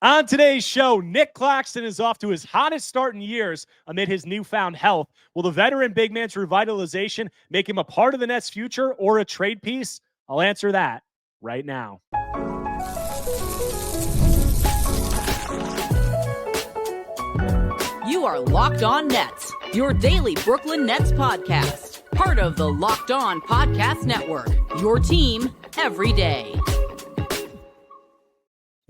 On today's show, Nic Claxton is off to his hottest start in years amid his newfound health. Will the veteran big man's revitalization make him a part of the Nets' future or a trade piece? I'll answer that right now. You are Locked On Nets, your daily Brooklyn Nets podcast. Part of the Locked On Podcast Network, your team every day.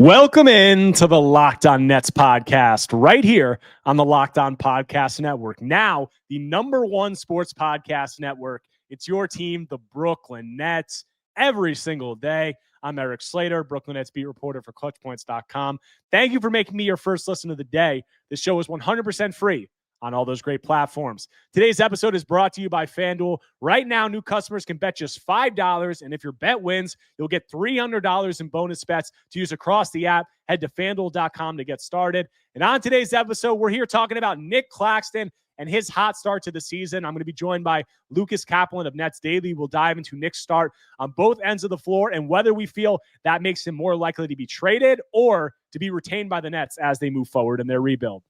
Welcome in to the Locked On Nets podcast right here on the Locked On Podcast Network. Now, the number one sports podcast network. It's your team, the Brooklyn Nets, every single day. I'm Erik Slater, Brooklyn Nets beat reporter for ClutchPoints.com. Thank you for making me your first listen of the day. This show is 100% free on all those great platforms. Today's episode is brought to you by FanDuel. Right now, new customers can bet just $5, and if your bet wins, you'll get $300 in bonus bets to use across the app. Head to FanDuel.com to get started. And on today's episode, we're here talking about Nic Claxton and his hot start to the season. I'm going to be joined by Lucas Kaplan of Nets Daily. We'll dive into Nic's start on both ends of the floor and whether we feel that makes him more likely to be traded or to be retained by the Nets as they move forward in their rebuild.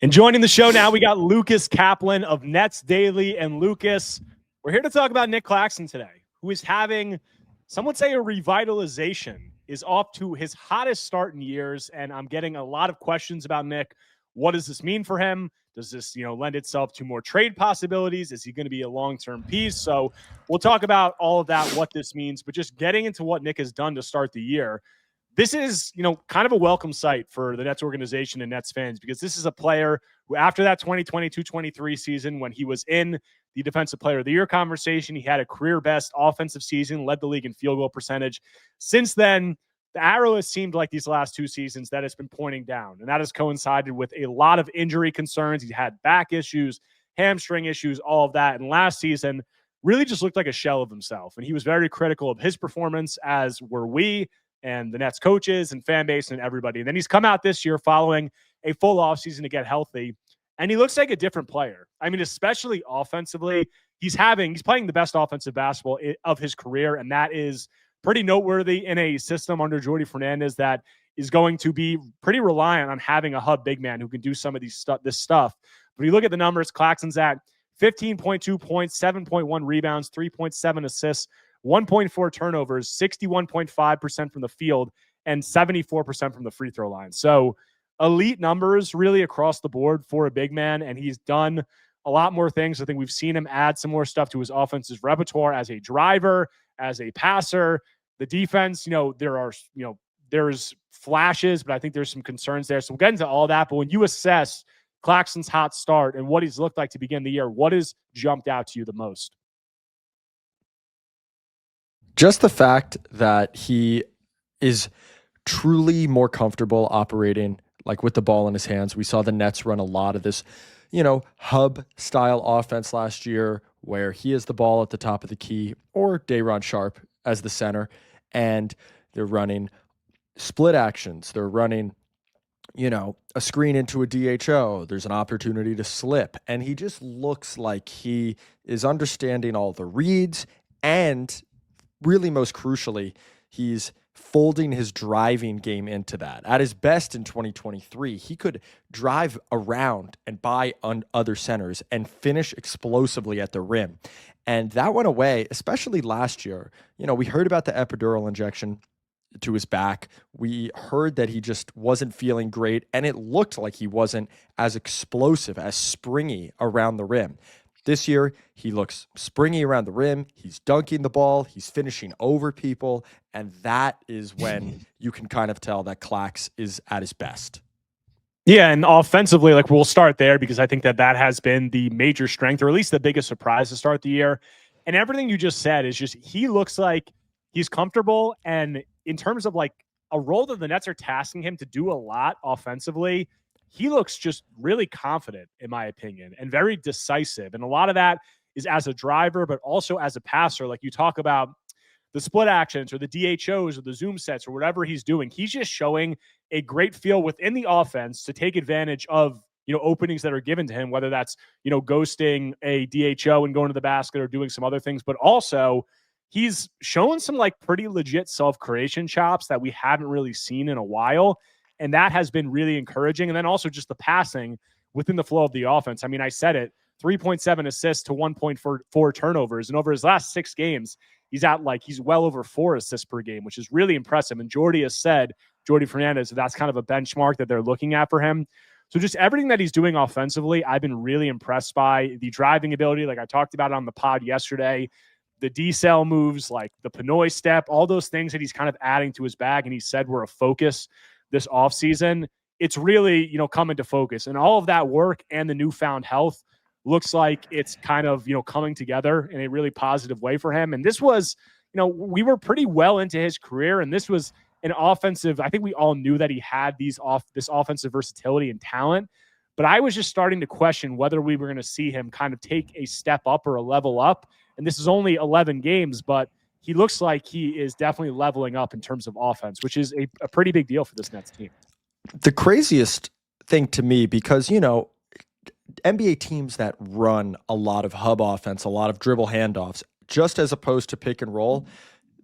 And joining the show now, we got Lucas Kaplan of Nets Daily. And Lucas, we're here to talk about Nic Claxton today, who is having, some would say, a revitalization, is off to his hottest start in years. And I'm getting a lot of questions about Nic. What does this mean for him? Does this, lend itself to more trade possibilities? Is he going to be a long-term piece? So we'll talk about all of that, what this means, but just getting into what Nic has done to start the year. This is, kind of a welcome sight for the Nets organization and Nets fans, because this is a player who, after that 2022-23 season, when he was in the Defensive Player of the Year conversation, he had a career-best offensive season, led the league in field goal percentage. Since then, the arrow has seemed like these last two seasons that it's been pointing down, and that has coincided with a lot of injury concerns. He had back issues, hamstring issues, all of that. And last season really just looked like a shell of himself, and he was very critical of his performance, as were we and the Nets coaches and fan base and everybody. And then he's come out this year following a full offseason to get healthy, and he looks like a different player. I mean, especially offensively, he's playing the best offensive basketball of his career, and that is pretty noteworthy in a system under Jordi Fernandez that is going to be pretty reliant on having a hub big man who can do some of this stuff. But you look at the numbers, Claxton's at 15.2 points, 7.1 rebounds, 3.7 assists, 1.4 turnovers, 61.5% from the field, and 74% from the free throw line. So elite numbers really across the board for a big man, and he's done a lot more things. I think we've seen him add some more stuff to his offensive repertoire as a driver, as a passer. The defense, there's flashes, but I think there's some concerns there. So we'll get into all that. But when you assess Claxton's hot start and what he's looked like to begin the year, what has jumped out to you the most? Just the fact that he is truly more comfortable operating like with the ball in his hands. We saw the Nets run a lot of this, hub style offense last year where he has the ball at the top of the key, or Day'Ron Sharpe as the center, and they're running split actions. They're running, a screen into a DHO. There's an opportunity to slip. And he just looks like he is understanding all the reads, and really, most crucially, he's folding his driving game into that. At his best in 2023, he could drive around and by on other centers and finish explosively at the rim. And that went away, especially last year. We heard about the epidural injection to his back. We heard that he just wasn't feeling great, and it looked like he wasn't as explosive, as springy around the rim. This year, he looks springy around the rim. He's dunking the ball. He's finishing over people. And that is when you can kind of tell that Clax is at his best. Yeah, and offensively, we'll start there because I think that has been the major strength, or at least the biggest surprise to start the year. And everything you just said is just, he looks like he's comfortable. And in terms of a role that the Nets are tasking him to do a lot offensively, he looks just really confident, in my opinion, and very decisive. And a lot of that is as a driver, but also as a passer. Like you talk about the split actions or the DHOs or the zoom sets or whatever he's doing. He's just showing a great feel within the offense to take advantage of, openings that are given to him, whether that's, ghosting a DHO and going to the basket or doing some other things, but also he's shown some like pretty legit self-creation chops that we haven't really seen in a while. And that has been really encouraging. And then also just the passing within the flow of the offense. I mean, I said it, 3.7 assists to 1.4 turnovers. And over his last 6 games, he's well over 4 assists per game, which is really impressive. And Jordy has said, Jordy Fernandez, that's kind of a benchmark that they're looking at for him. So just everything that he's doing offensively, I've been really impressed by. The driving ability, like I talked about on the pod yesterday, the decel moves, like the Pinoy step, all those things that he's kind of adding to his bag, and he said were a focus this offseason. It's really, coming to focus. And all of that work and the newfound health looks like it's kind of, coming together in a really positive way for him. And this was, we were pretty well into his career, and this was an offensive. I think we all knew that he had this offensive versatility and talent, but I was just starting to question whether we were going to see him kind of take a step up or a level up. And this is only 11 games, but he looks like he is definitely leveling up in terms of offense, which is a pretty big deal for this Nets team. The craziest thing to me, because, NBA teams that run a lot of hub offense, a lot of dribble handoffs, just as opposed to pick and roll,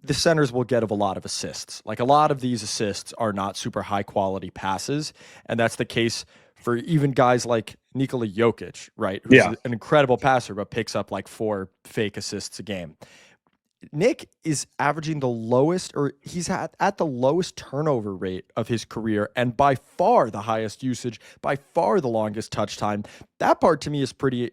the centers will get a lot of assists. Like a lot of these assists are not super high quality passes. And that's the case for even guys like Nikola Jokic, right? Who's an incredible passer, but picks up like 4 fake assists a game. Nick is averaging the lowest, or he's at the lowest turnover rate of his career, and by far the highest usage, by far the longest touch time. That part to me is pretty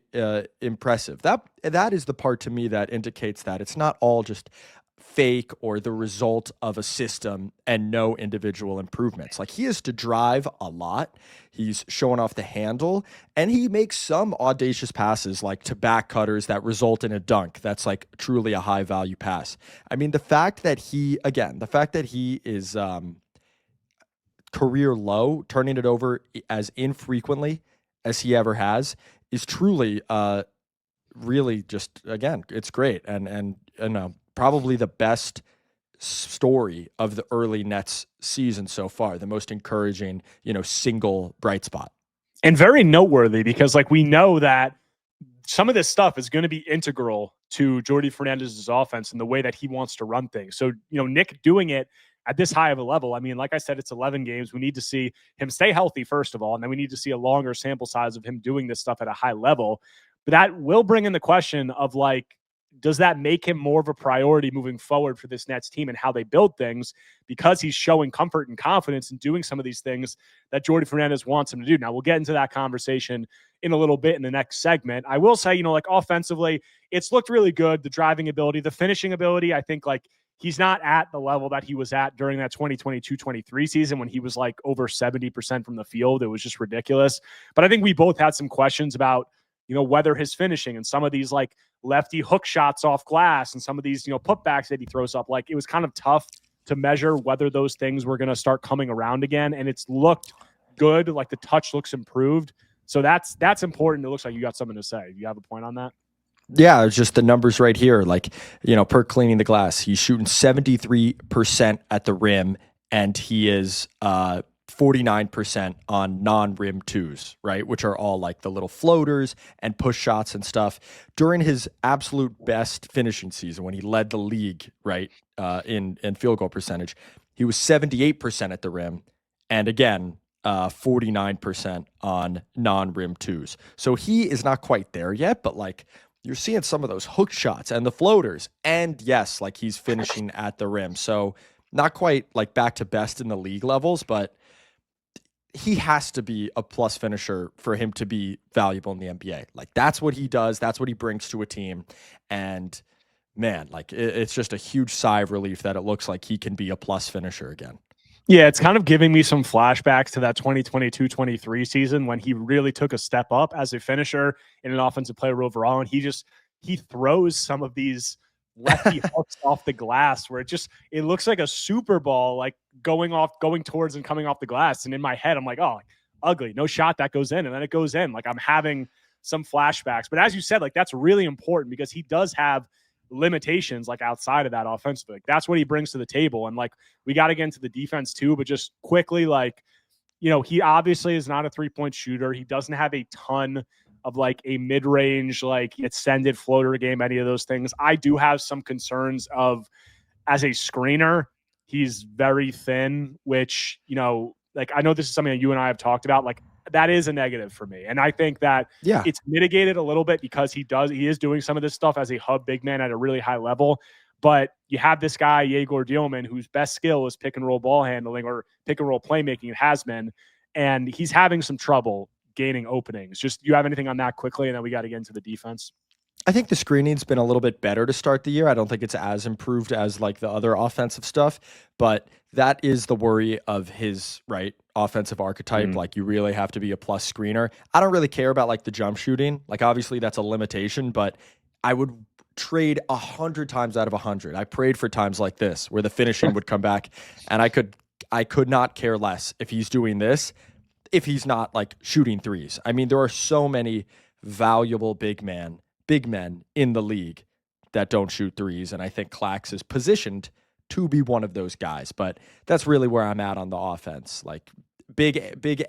impressive. That is the part to me that indicates that it's not all just fake or the result of a system and no individual improvements. Like, he has to drive a lot. He's showing off the handle, and he makes some audacious passes like to back cutters that result in a dunk. That's like truly a high value pass. I mean, the fact that he is career low, turning it over as infrequently as he ever has, is truly really just, again, it's great. And probably the best story of the early Nets season so far, the most encouraging, single bright spot. And very noteworthy, because like we know that some of this stuff is going to be integral to Jordy Fernandez's offense and the way that he wants to run things. So, Nick doing it at this high of a level, I mean, like I said, it's 11 games. We need to see him stay healthy, first of all, and then we need to see a longer sample size of him doing this stuff at a high level. But that will bring in the question of, like, does that make him more of a priority moving forward for this Nets team and how they build things, because he's showing comfort and confidence in doing some of these things that Jordy Fernandez wants him to do? Now, we'll get into that conversation in a little bit in the next segment. I will say, like, offensively, it's looked really good. The driving ability, the finishing ability, I think, like, he's not at the level that he was at during that 2022-23 season when he was like over 70% from the field. It was just ridiculous. But I think we both had some questions about, whether his finishing and some of these like lefty hook shots off glass and some of these, putbacks that he throws up, like, it was kind of tough to measure whether those things were going to start coming around again. And it's looked good. Like, the touch looks improved. So that's important. It looks like you got something to say. Do you have a point on that? Yeah, it's just the numbers right here. Like, per cleaning the glass, he's shooting 73% at the rim, and he is 49% on non-rim twos, right? Which are all like the little floaters and push shots and stuff. During his absolute best finishing season, when he led the league, right, in field goal percentage, he was 78% at the rim, and again, 49% on non-rim twos. So he is not quite there yet, but like, you're seeing some of those hook shots and the floaters, and yes, like, he's finishing at the rim. So not quite like back to best in the league levels, but he has to be a plus finisher for him to be valuable in the NBA. Like, that's what he does. That's what he brings to a team. And man, like, it's just a huge sigh of relief that it looks like he can be a plus finisher again. Yeah, it's kind of giving me some flashbacks to that 2022-23 season when he really took a step up as a finisher and an offensive player overall. And he throws some of these lefty hooks off the glass where it looks like a super ball, like going towards and coming off the glass. And in my head, I'm like, oh, ugly, no shot, that goes in. And then it goes in. Like, I'm having some flashbacks. But as you said, like, that's really important because he does have limitations like outside of that offensively. Like, that's what he brings to the table. And like, we got to get into the defense too, but just quickly, like, he obviously is not a 3-point shooter. He doesn't have a ton of like a mid-range, like extended floater game, any of those things. I do have some concerns of, as a screener, he's very thin, which, like I know this is something that you and I have talked about. Like that is a negative for me. And I think that it's mitigated a little bit because he is doing some of this stuff as a hub big man at a really high level. But you have this guy, Yegor Dielman, whose best skill is pick and roll ball handling or pick and roll playmaking. It has been. And he's having some trouble gaining openings. Just, you have anything on that quickly? And then we got to get into the defense. I think the screening's been a little bit better to start the year. I don't think it's as improved as like the other offensive stuff, but that is the worry of his offensive archetype. Like you really have to be a plus screener. I don't really care about like the jump shooting. Like obviously that's a limitation, but I would trade 100 times out of 100. I prayed for times like this where the finishing would come back, and I could not care less if he's doing this, if he's not like shooting threes. I mean, there are so many valuable big men in the league that don't shoot threes, and I think Clax is positioned to be one of those guys. But that's really where I'm at on the offense. Like big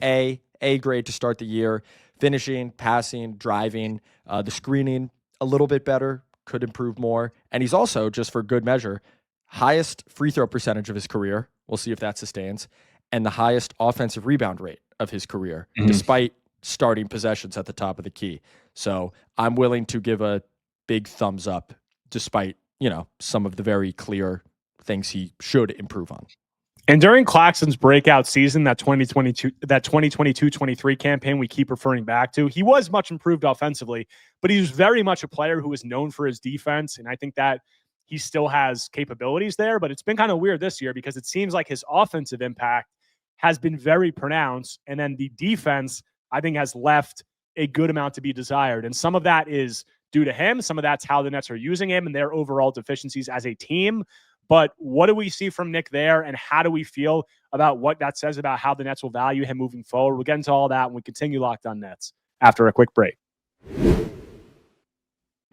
A grade to start the year. Finishing, passing, driving, the screening a little bit better, could improve more. And he's also, just for good measure, highest free throw percentage of his career. We'll see if that sustains. And the highest offensive rebound rate of his career, despite starting possessions at the top of the key. So I'm willing to give a big thumbs up, despite, some of the very clear things he should improve on. And during Claxton's breakout season, that 2022-23 campaign we keep referring back to, he was much improved offensively, but he was very much a player who was known for his defense. And I think that he still has capabilities there, but it's been kind of weird this year because it seems like his offensive impact has been very pronounced. And then the defense, I think, has left a good amount to be desired. And some of that is due to him. Some of that's how the Nets are using him and their overall deficiencies as a team. But what do we see from Nic there, and how do we feel about what that says about how the Nets will value him moving forward? We'll get into all that when we continue Locked On Nets after a quick break.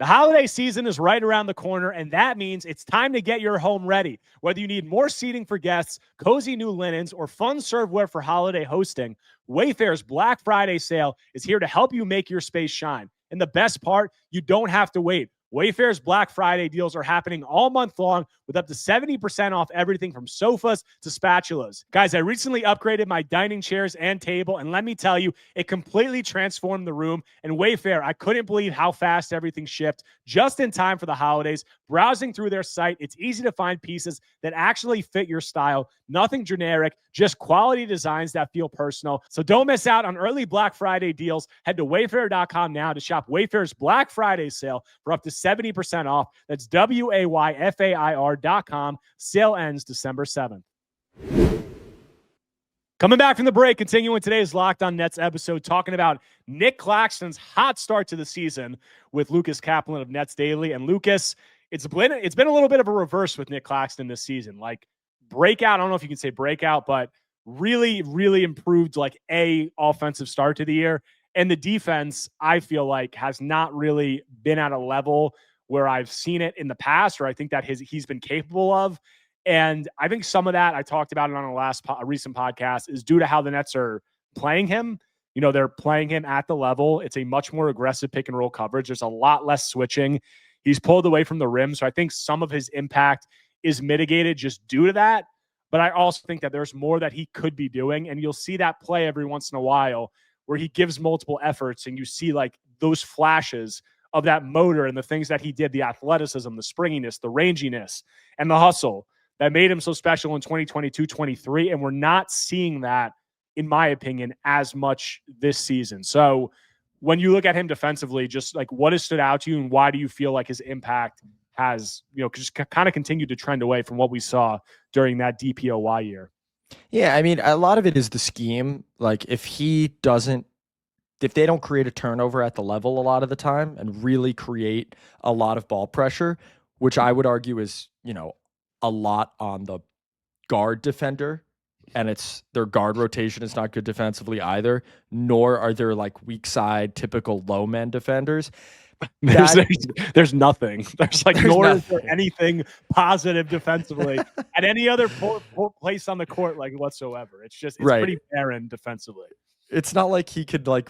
The holiday season is right around the corner, and that means it's time to get your home ready. Whether you need more seating for guests, cozy new linens, or fun serveware for holiday hosting, Wayfair's Black Friday sale is here to help you make your space shine. And the best part, you don't have to wait. Wayfair's Black Friday deals are happening all month long with up to 70% off everything from sofas to spatulas. Guys, I recently upgraded my dining chairs and table, and let me tell you, it completely transformed the room. And Wayfair, I couldn't believe how fast everything shipped just in time for the holidays. Browsing through their site, it's easy to find pieces that actually fit your style. Nothing generic, just quality designs that feel personal. So don't miss out on early Black Friday deals. Head to Wayfair.com now to shop Wayfair's Black Friday sale for up to 70% off. That's WAYFAIR.com. Sale ends December 7th. Coming back from the break, continuing today's Locked On Nets episode, talking about Nic Claxton's hot start to the season with Lucas Kaplan of Nets Daily. And Lucas, it's been a little bit of a reverse with Nic Claxton this season. Like breakout, I don't know if you can say breakout, but really, really improved like a offensive start to the year. And the defense, I feel like, has not really been at a level where I've seen it in the past, or I think that he's been capable of. And I think some of that, I talked about it on a recent podcast, is due to how the Nets are playing him. They're playing him at the level. It's a much more aggressive pick and roll coverage. There's a lot less switching. He's pulled away from the rim. So I think some of his impact is mitigated just due to that. But I also think that there's more that he could be doing. And you'll see that play every once in a while where he gives multiple efforts and you see like those flashes of that motor and the things that he did, the athleticism, the springiness, the ranginess, and the hustle that made him so special in 2022-23. And we're not seeing that, in my opinion, as much this season. So when you look at him defensively, just like what has stood out to you and why do you feel like his impact has, just kind of continued to trend away from what we saw during that DPOY year? Yeah, I mean, a lot of it is the scheme. Like if they don't create a turnover at the level a lot of the time and really create a lot of ball pressure, which I would argue is, a lot on the guard defender, and their guard rotation is not good defensively either, nor are there like weak side, typical low man defenders. There's nothing. Nor is there anything positive defensively at any other place on the court, like whatsoever. It's pretty barren defensively. It's not like he could like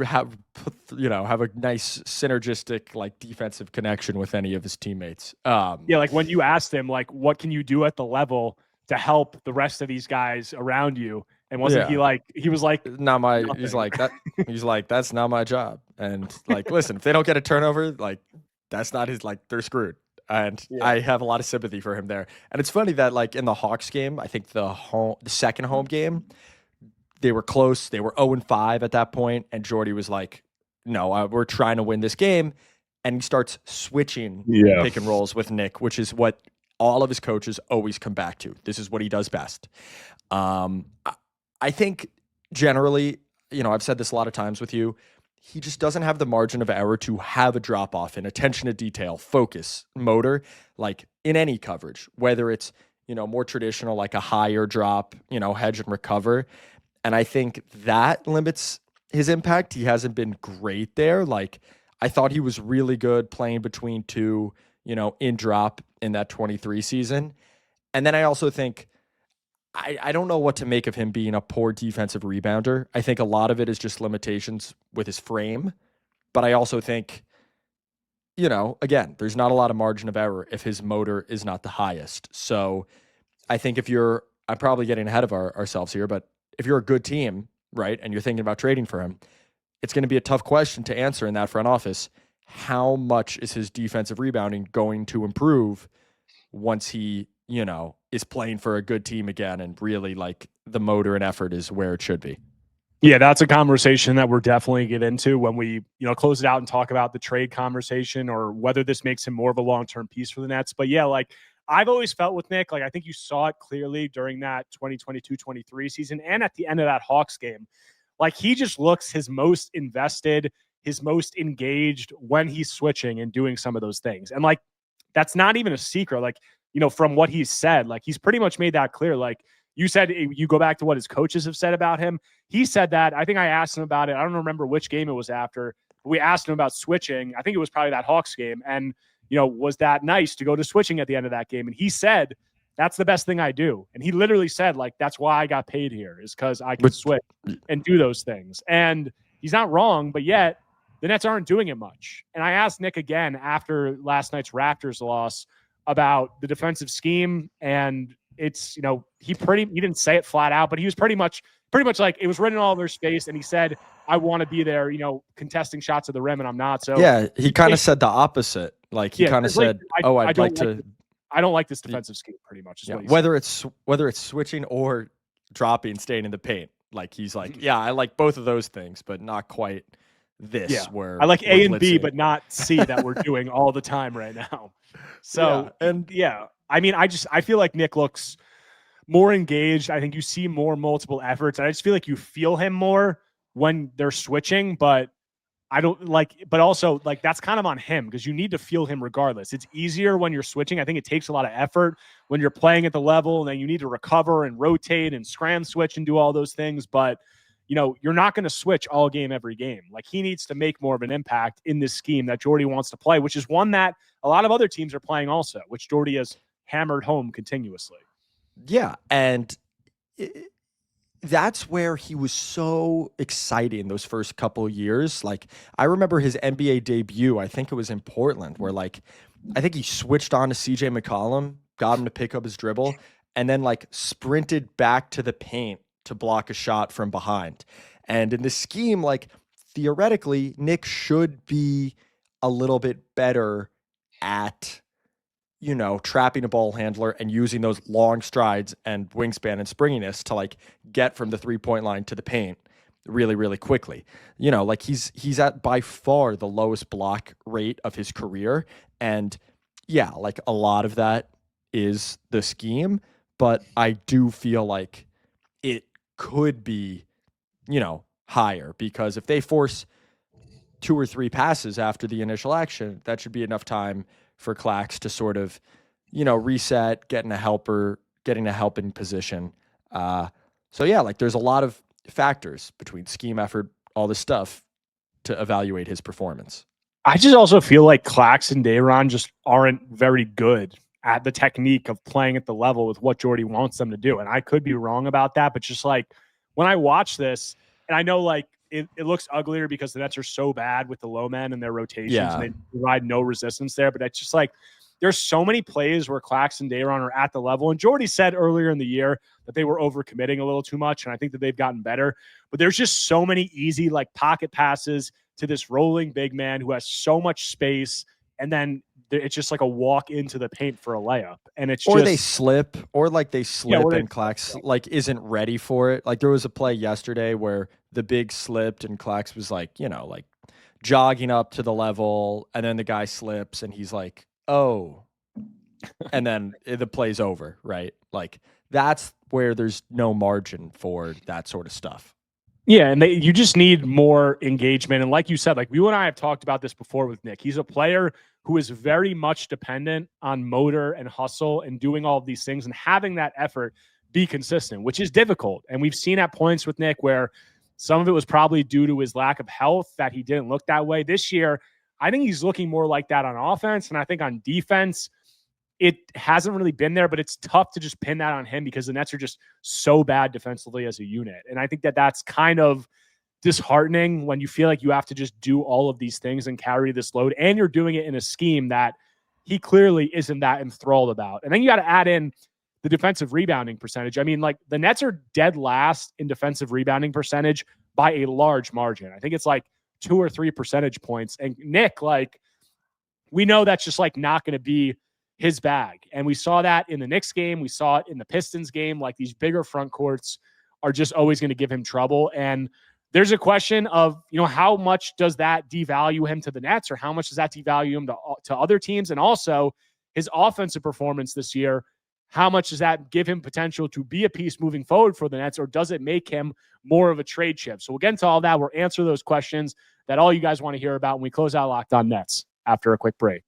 have a nice synergistic like defensive connection with any of his teammates. Yeah, like when you asked him, like, what can you do at the level to help the rest of these guys around you? And wasn't he was like, not my, nothing. he's like that. He's like, that's not my job. And like, listen, if they don't get a turnover, like that's not his, like they're screwed. And I have a lot of sympathy for him there. And it's funny that like in the Hawks game, I think the second home game, they were close. They were 0-5 at that point. And Jordy was like, no, we're trying to win this game. And he starts switching pick and rolls with Nic, which is what all of his coaches always come back to. This is what he does best. I think generally, I've said this a lot of times with you, he just doesn't have the margin of error to have a drop off in attention to detail, focus, motor, like in any coverage, whether it's, more traditional, like a higher drop, hedge and recover. And I think that limits his impact. He hasn't been great there. Like I thought he was really good playing between two, in drop in that 23 season. And then I also think, I don't know what to make of him being a poor defensive rebounder. I think a lot of it is just limitations with his frame. But I also think, again, there's not a lot of margin of error if his motor is not the highest. So I think I'm probably getting ahead of ourselves here, but if you're a good team, right, and you're thinking about trading for him, it's going to be a tough question to answer in that front office. How much is his defensive rebounding going to improve once he, is playing for a good team again and really like the motor and effort is where it should be? Yeah, that's a conversation that we're definitely get into when we, close it out and talk about the trade conversation or whether this makes him more of a long-term piece for the Nets. But yeah, like I've always felt with Nic, like I think you saw it clearly during that 2022-23 season and at the end of that Hawks game. Like he just looks his most invested, his most engaged when he's switching and doing some of those things. And like, that's not even a secret. Like, from what he's said, like he's pretty much made that clear. Like you said, you go back to what his coaches have said about him. He said that. I think I asked him about it. I don't remember which game it was after. We asked him about switching. I think it was probably that Hawks game. And, was that nice to go to switching at the end of that game? And he said, that's the best thing I do. And he literally said, like, that's why I got paid here is because I can switch and do those things. And he's not wrong, but yet the Nets aren't doing it much. And I asked Nic again after last night's Raptors loss about the defensive scheme. And it's, he didn't say it flat out, but he was pretty much like it was written all over his face. And he said, I want to be there, contesting shots at the rim, and I'm not. So yeah, he kind of said the opposite. Like he kind of said, I don't like this defensive scheme pretty much. Whether it's switching or dropping, staying in the paint. Like he's like, I like both of those things, but not quite this. Yeah. Where I like A and B, blitzing. but not C that we're doing all the time right now. So I mean, I feel like Nic looks more engaged. I think you see more multiple efforts. I just feel like you feel him more when they're switching, but I don't like, but also like that's kind of on him because you need to feel him regardless. It's easier when you're switching. I think it takes a lot of effort when you're playing at the level and then you need to recover and rotate and scram switch and do all those things. But, you're not going to switch all game, every game. Like he needs to make more of an impact in this scheme that Jordy wants to play, which is one that a lot of other teams are playing also, which Jordy has hammered home continuously. Yeah. And that's where he was so exciting those first couple of years. Like I remember his NBA debut, I think it was in Portland, where like I think he switched on to CJ McCollum, got him to pick up his dribble, and then like sprinted back to the paint to block a shot from behind. And in this scheme, like theoretically, Nic should be a little bit better at trapping a ball handler and using those long strides and wingspan and springiness to like get from the 3-point line to the paint really, really quickly. Like he's at by far the lowest block rate of his career. And yeah, like a lot of that is the scheme, but I do feel like it could be, higher because if they force 2 or 3 passes after the initial action, that should be enough time for Clax to sort of, reset, getting a helping position. So yeah, like there's a lot of factors between scheme, effort, all this stuff to evaluate his performance. I just also feel like Clax and Day'Ron just aren't very good at the technique of playing at the level with what Jordy wants them to do. And I could be wrong about that, but just like when I watch this, and I know like it looks uglier because the Nets are so bad with the low men and their rotations. Yeah. And they provide no resistance there. But it's just like there's so many plays where Clax and Dayron are at the level. And Jordy said earlier in the year that they were overcommitting a little too much. And I think that they've gotten better. But there's just so many easy like pocket passes to this rolling big man who has so much space. And then it's just like a walk into the paint for a layup. And it's or just, they slip, or and Clax like isn't ready for it. Like there was a play yesterday where the big slipped and Clax was like, like jogging up to the level, and then the guy slips and he's like, oh, and then the play's over, right? Like that's where there's no margin for that sort of stuff. Yeah, and you just need more engagement. And like you said, like you and I have talked about this before with Nick. He's a player who is very much dependent on motor and hustle and doing all of these things and having that effort be consistent, which is difficult. And we've seen at points with Nick where some of it was probably due to his lack of health that he didn't look that way. This year, I think he's looking more like that on offense. And I think on defense, it hasn't really been there, but it's tough to just pin that on him because the Nets are just so bad defensively as a unit. And I think that that's kind of disheartening when you feel like you have to just do all of these things and carry this load, and you're doing it in a scheme that he clearly isn't that enthralled about. And then you got to add in the defensive rebounding percentage. I mean, like the Nets are dead last in defensive rebounding percentage by a large margin. I think it's like 2 or 3 percentage points. And Nick, like, we know that's just like not going to be his bag. And we saw that in the Knicks game. We saw it in the Pistons game. Like these bigger front courts are just always going to give him trouble. And there's a question of, how much does that devalue him to the Nets, or how much does that devalue him to other teams? And also his offensive performance this year, how much does that give him potential to be a piece moving forward for the Nets, or does it make him more of a trade chip? So we'll get into all that. We'll answer those questions that all you guys want to hear about when we close out Locked On Nets after a quick break.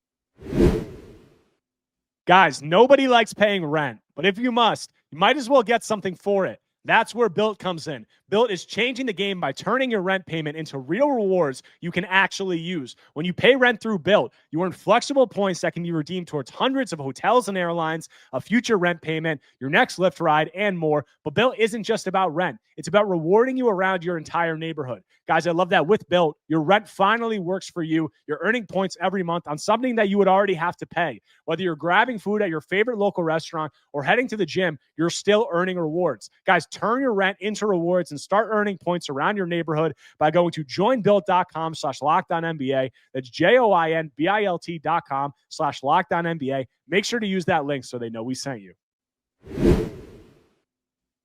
Guys, nobody likes paying rent, but if you must, you might as well get something for it. That's where Bilt comes in. Bilt is changing the game by turning your rent payment into real rewards you can actually use. When you pay rent through Bilt, you earn flexible points that can be redeemed towards hundreds of hotels and airlines, a future rent payment, your next Lyft ride, and more. But Bilt isn't just about rent. It's about rewarding you around your entire neighborhood. Guys, I love that with Bilt, your rent finally works for you. You're earning points every month on something that you would already have to pay. Whether you're grabbing food at your favorite local restaurant or heading to the gym, you're still earning rewards. Guys, turn your rent into rewards and start earning points around your neighborhood by going to joinbilt.com/LockedOnNBA. That's joinbilt.com/LockedOnNBA. Make sure to use that link so they know we sent you.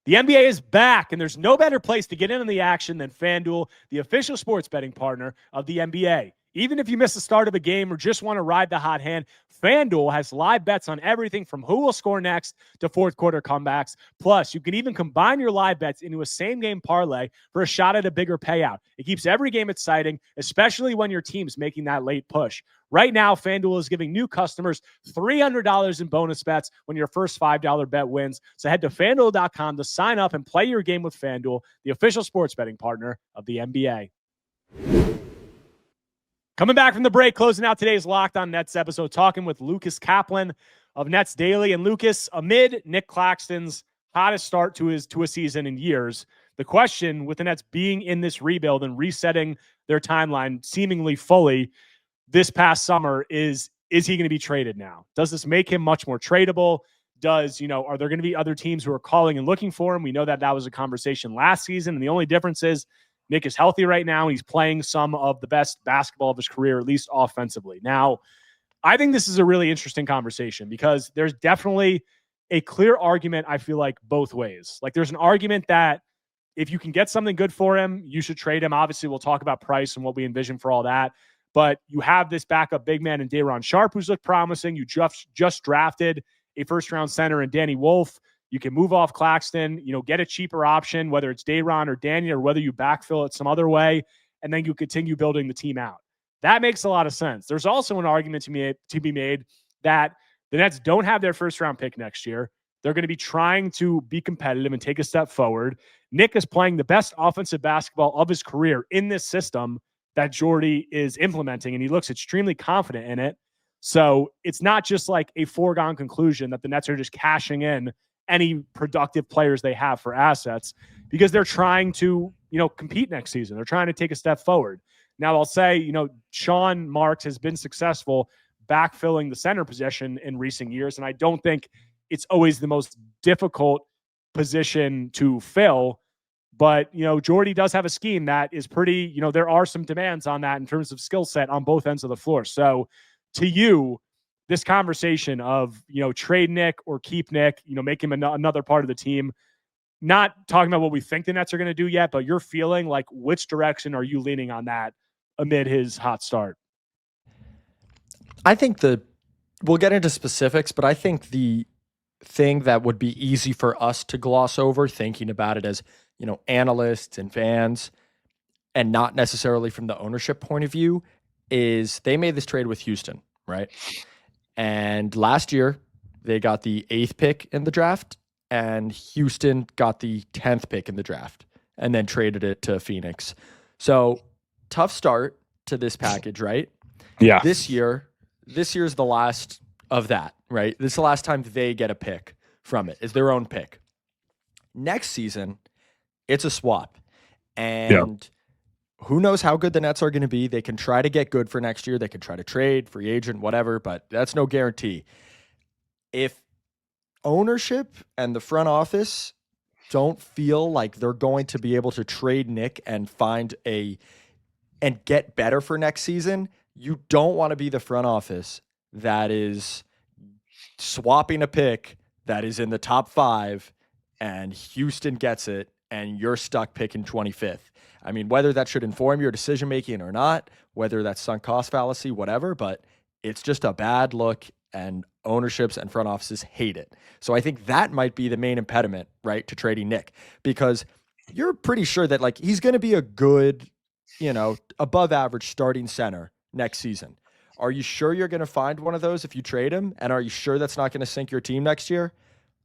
The NBA is back, and there's no better place to get in on the action than FanDuel, the official sports betting partner of the NBA. Even if you miss the start of a game or just want to ride the hot hand, FanDuel has live bets on everything from who will score next to fourth quarter comebacks. Plus, you can even combine your live bets into a same-game parlay for a shot at a bigger payout. It keeps every game exciting, especially when your team's making that late push. Right now, FanDuel is giving new customers $300 in bonus bets when your first $5 bet wins. So head to FanDuel.com to sign up and play your game with FanDuel, the official sports betting partner of the NBA. Coming back from the break, closing out today's Locked On Nets episode, talking with Lucas Kaplan of Nets Daily. And Lucas, amid Nic Claxton's hottest start to a season in years, the question with the Nets being in this rebuild and resetting their timeline seemingly fully this past summer is he going to be traded now? Does this make him much more tradable? Are there going to be other teams who are calling and looking for him? We know that was a conversation last season, and the only difference is Nick is healthy right now. He's playing some of the best basketball of his career, at least offensively. Now, I think this is a really interesting conversation because there's definitely a clear argument, I feel like, both ways. Like there's an argument that if you can get something good for him, you should trade him. Obviously, we'll talk about price and what we envision for all that. But you have this backup big man in Dayron Sharp who's looked promising. You just drafted a first-round center in Danny Wolf. You can move off Claxton, get a cheaper option, whether it's Dayron or Daniel, or whether you backfill it some other way, and then you continue building the team out. That makes a lot of sense. There's also an argument to be made that the Nets don't have their first-round pick next year. They're going to be trying to be competitive and take a step forward. Nick is playing the best offensive basketball of his career in this system that Jordy is implementing, and he looks extremely confident in it. So it's not just like a foregone conclusion that the Nets are just cashing in any productive players they have for assets, because they're trying to, compete next season. They're trying to take a step forward. Now, I'll say, Sean Marks has been successful backfilling the center position in recent years, and I don't think it's always the most difficult position to fill. But, Jordy does have a scheme that is pretty, there are some demands on that in terms of skill set on both ends of the floor. So to you, this conversation of, trade Nic or keep Nic, make him another part of the team, not talking about what we think the Nets are going to do yet, but you're feeling like which direction are you leaning on that amid his hot start? I think we'll get into specifics, but I think the thing that would be easy for us to gloss over, thinking about it as, analysts and fans, and not necessarily from the ownership point of view, is they made this trade with Houston, right? And last year, they got the 8th pick in the draft, and Houston got the 10th pick in the draft, and then traded it to Phoenix. So tough start to this package, right? Yeah. This year's the last of that, right? This is the last time they get a pick from it. It's their own pick. Next season, it's a swap. And who knows how good the Nets are going to be. They can try to get good for next year. They can try to trade, free agent, whatever, but that's no guarantee. If ownership and the front office don't feel like they're going to be able to trade Nic and and get better for next season, you don't want to be the front office that is swapping a pick that is in the top 5 and Houston gets it and you're stuck picking 25th. I mean, whether that should inform your decision-making or not, whether that's sunk cost fallacy, whatever, but it's just a bad look and ownerships and front offices hate it. So I think that might be the main impediment, right, to trading Nic, because you're pretty sure that like he's going to be a good, above average starting center next season. Are you sure you're going to find one of those if you trade him? And are you sure that's not going to sink your team next year?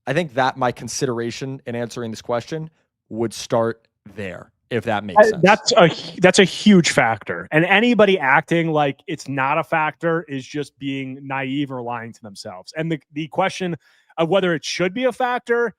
I think that my consideration in answering this question would start there, if that makes sense. That's a huge factor. And anybody acting like it's not a factor is just being naive or lying to themselves. And the question of whether it should be a factor,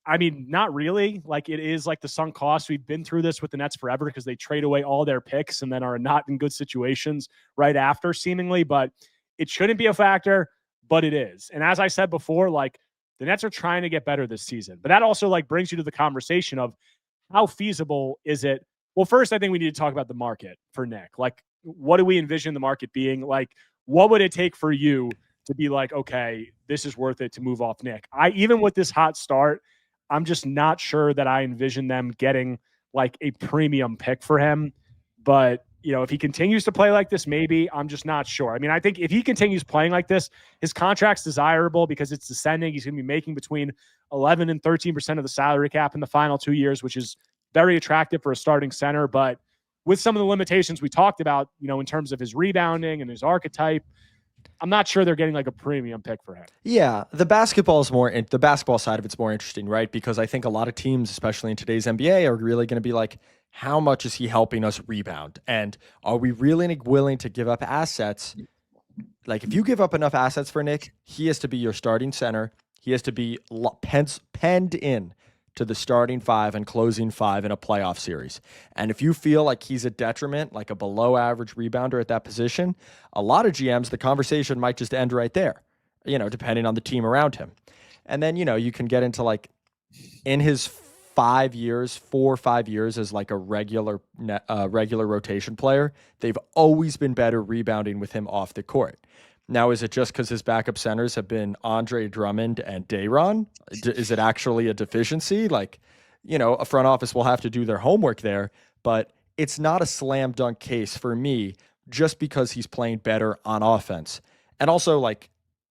I mean, not really. Like, it is like the sunk cost. We've been through this with the Nets forever because they trade away all their picks and then are not in good situations right after, seemingly. But it shouldn't be a factor, but it is. And as I said before, like, the Nets are trying to get better this season. But that also like brings you to the conversation of how feasible is it? Well, first, I think we need to talk about the market for Nic. Like, what do we envision the market being? Like, what would it take for you to be like, okay, this is worth it to move off Nic? Even with this hot start, I'm just not sure that I envision them getting like a premium pick for him. But, if he continues to play like this, maybe. I'm just not sure. I mean, I think if he continues playing like this, his contract's desirable because it's descending. He's going to be making between 11 and 13% of the salary cap in the final 2 years, which is very attractive for a starting center. But with some of the limitations we talked about, in terms of his rebounding and his archetype, I'm not sure they're getting like a premium pick for him. Yeah, the basketball side of it's more interesting, right? Because I think a lot of teams, especially in today's NBA, are really going to be like, how much is he helping us rebound? And are we really willing to give up assets? Like, if you give up enough assets for Nic, he has to be your starting center. He has to be penned in to the starting 5 and closing 5 in a playoff series. And if you feel like he's a detriment, like a below average rebounder at that position, a lot of GMs, the conversation might just end right there, depending on the team around him. And then, you can get into like in his 4 or 5 years as like a regular rotation player, they've always been better rebounding with him off the court. Now, is it just because his backup centers have been Andre Drummond and Day'Ron? Is it actually a deficiency? Like, a front office will have to do their homework there, but it's not a slam dunk case for me just because he's playing better on offense. And also, like,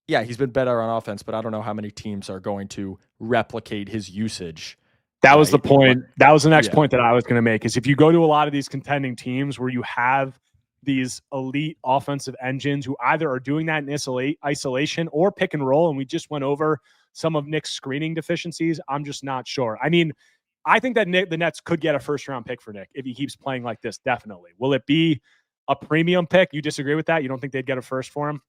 yeah, he's been better on offense, but I don't know how many teams are going to replicate his usage. That was the point. That was the next point that I was going to make, is if you go to a lot of these contending teams where you have these elite offensive engines who either are doing that in isolation or pick and roll, and we just went over some of Nic's screening deficiencies, I'm just not sure. I mean, I think that the Nets could get a first-round pick for Nic if he keeps playing like this, definitely. Will it be a premium pick? You disagree with that? You don't think they'd get a first for him?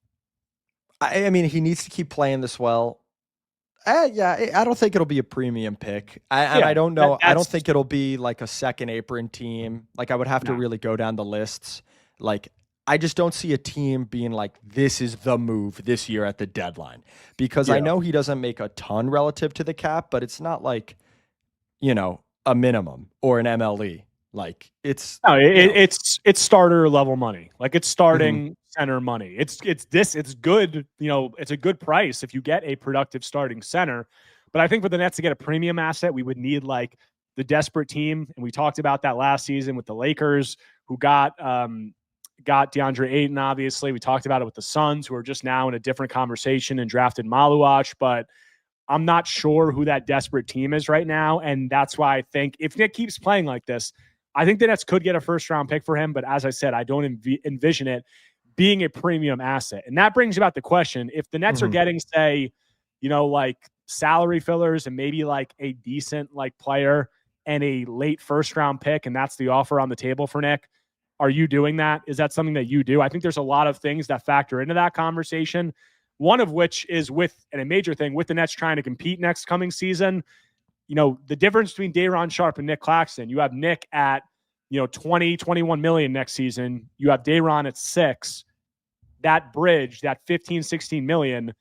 I mean, he needs to keep playing this well. Yeah, I don't think it'll be a premium pick. And I don't know. I don't think it'll be like a second apron team. Like I would have to really go down the lists. Like I just don't see a team being like, this is the move this year at the deadline, because I know he doesn't make a ton relative to the cap, but it's not like, a minimum or an MLE. Like it's starter level money. Like it's starting center money. It's good. It's a good price if you get a productive starting center. But I think for the Nets to get a premium asset, we would need like the desperate team. And we talked about that last season with the Lakers, who got DeAndre Ayton, obviously. We talked about it with the Suns, who are just now in a different conversation and drafted Maluach. But I'm not sure who that desperate team is right now. And that's why I think if Nic keeps playing like this, I think the Nets could get a first-round pick for him. But as I said, I don't envision it being a premium asset. And that brings about the question, if the Nets are getting, say, like salary fillers and maybe like a decent like player and a late first-round pick, and that's the offer on the table for Nic, are you doing that? Is that something that you do? I think there's a lot of things that factor into that conversation. One of which is and a major thing with the Nets trying to compete next coming season, the difference between Day'Ron Sharpe and Nic Claxton. You have Nic at, 20, 21 million next season. You have Day'Ron at 6. That bridge, that 15, 16 million,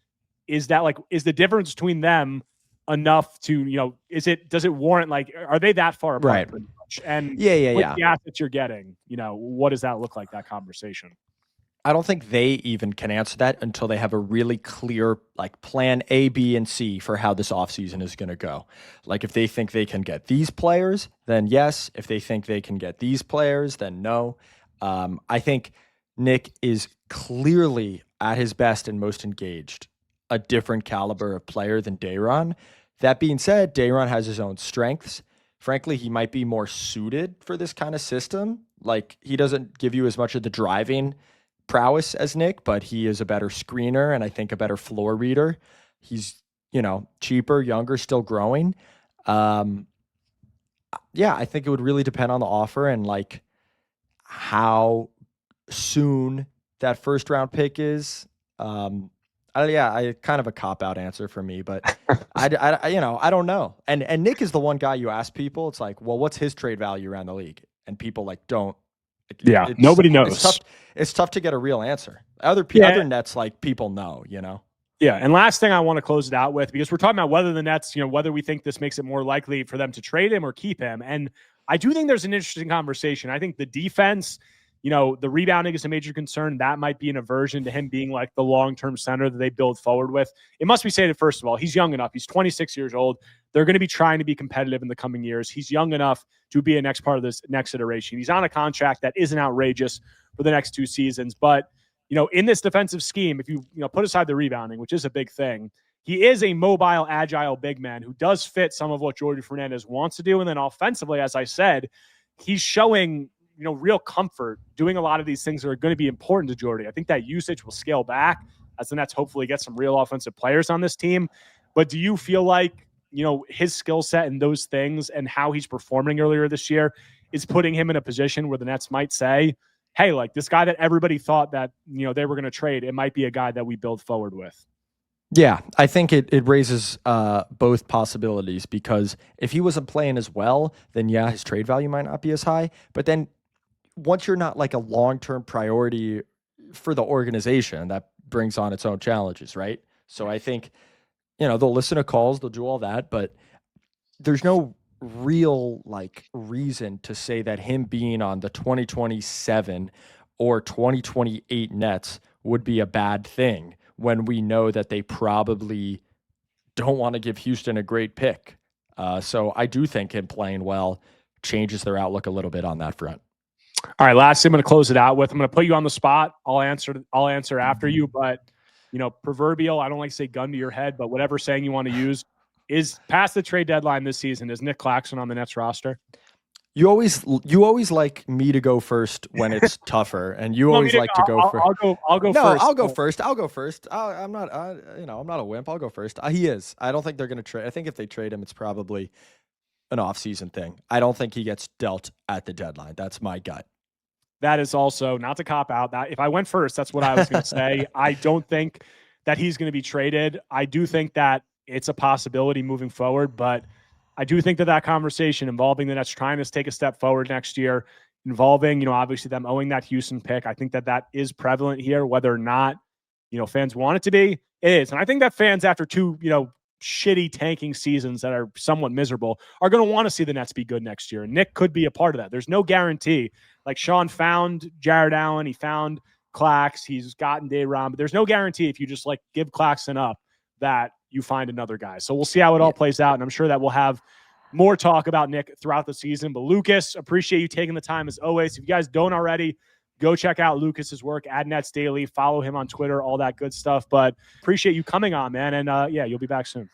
is the difference between them enough to, does it warrant, like, are they that far apart? Right. Pretty much? And yeah. the assets you're getting, what does that look like, that conversation? I don't think they even can answer that until they have a really clear like plan A, B, and C for how this offseason is going to go. Like if they think they can get these players, then yes. If they think they can get these players, then no. I think Nic is clearly at his best and most engaged, a different caliber of player than Day'Ron. That being said, Day'Ron has his own strengths. Frankly, he might be more suited for this kind of system. Like he doesn't give you as much of the driving prowess as Nic, but he is a better screener and I think a better floor reader. He's, cheaper, younger, still growing. I think it would really depend on the offer and like how soon that first round pick is. I kind of a cop out answer for me, but I don't know. And Nic is the one guy you ask people. It's like, well, what's his trade value around the league? And people like don't. Nobody knows. It's tough to get a real answer. Other Nets, like people know, Yeah, and last thing I want to close it out with, because we're talking about whether the Nets, whether we think this makes it more likely for them to trade him or keep him. And I do think there's an interesting conversation. I think the defense, the rebounding is a major concern. That might be an aversion to him being like the long-term center that they build forward with. It must be stated, first of all, he's young enough. He's 26 years old. They're going to be trying to be competitive in the coming years. He's young enough to be a next part of this next iteration. He's on a contract that isn't outrageous for the next 2 seasons. But, in this defensive scheme, if you put aside the rebounding, which is a big thing, he is a mobile, agile big man who does fit some of what Jordi Fernandez wants to do. And then offensively, as I said, he's showing real comfort doing a lot of these things that are going to be important to Jordi. I think that usage will scale back as the Nets hopefully get some real offensive players on this team. But do you feel like, his skill set and those things and how he's performing earlier this year is putting him in a position where the Nets might say, hey, like this guy that everybody thought that, they were going to trade, it might be a guy that we build forward with? Yeah, I think it raises both possibilities, because if he wasn't playing as well, then his trade value might not be as high. But then once you're not like a long-term priority for the organization, that brings on its own challenges, right? So I think, they'll listen to calls, they'll do all that, but there's no real like reason to say that him being on the 2027 or 2028 Nets would be a bad thing when we know that they probably don't want to give Houston a great pick. So I do think him playing well changes their outlook a little bit on that front. All right, lastly, I'm going to close it out with, I'm going to put you on the spot. I'll answer after you, but proverbial, I don't like to say gun to your head, but whatever saying you want to use, is past the trade deadline this season, is Nic Claxton on the Nets roster? You always like me to go first when it's tougher, and you always like to go first. I'll go no, first. I'll go first. I'm not, I'm not a wimp. I'll go first. He is. I don't think they're going to trade. I think if they trade him, it's probably an off-season thing. I don't think he gets dealt at the deadline. That's my gut. That is also not to cop out. That if I went first, that's what I was going to say. I don't think that he's going to be traded. I do think that it's a possibility moving forward. But I do think that conversation involving the Nets trying to take a step forward next year, involving, obviously them owing that Houston pick, I think that is prevalent here, whether or not, fans want it to be, it is. And I think that fans, after two, shitty tanking seasons that are somewhat miserable, are going to want to see the Nets be good next year. And Nic could be a part of that. There's no guarantee. Like Sean found Jared Allen, he found Clax, he's gotten Dayron, but there's no guarantee if you just like give Claxton up that you find another guy. So we'll see how it all plays out. And I'm sure that we'll have more talk about Nic throughout the season. But Lucas, appreciate you taking the time as always. If you guys don't already, go check out Lucas's work at Nets Daily. Follow him on Twitter, all that good stuff. But appreciate you coming on, man. And you'll be back soon.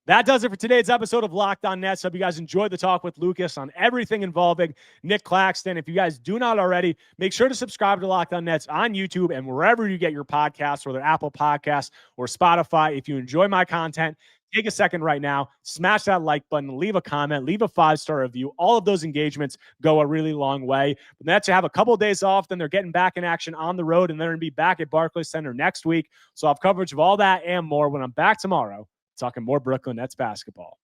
That does it for today's episode of Locked On Nets. Hope you guys enjoyed the talk with Lucas on everything involving Nic Claxton. If you guys do not already, make sure to subscribe to Locked On Nets on YouTube and wherever you get your podcasts, whether Apple Podcasts or Spotify. If you enjoy my content, take a second right now, smash that like button, leave a comment, leave a 5-star review. All of those engagements go a really long way. The Nets have a couple of days off, then they're getting back in action on the road, and they're going to be back at Barclays Center next week. So I'll have coverage of all that and more when I'm back tomorrow talking more Brooklyn Nets basketball.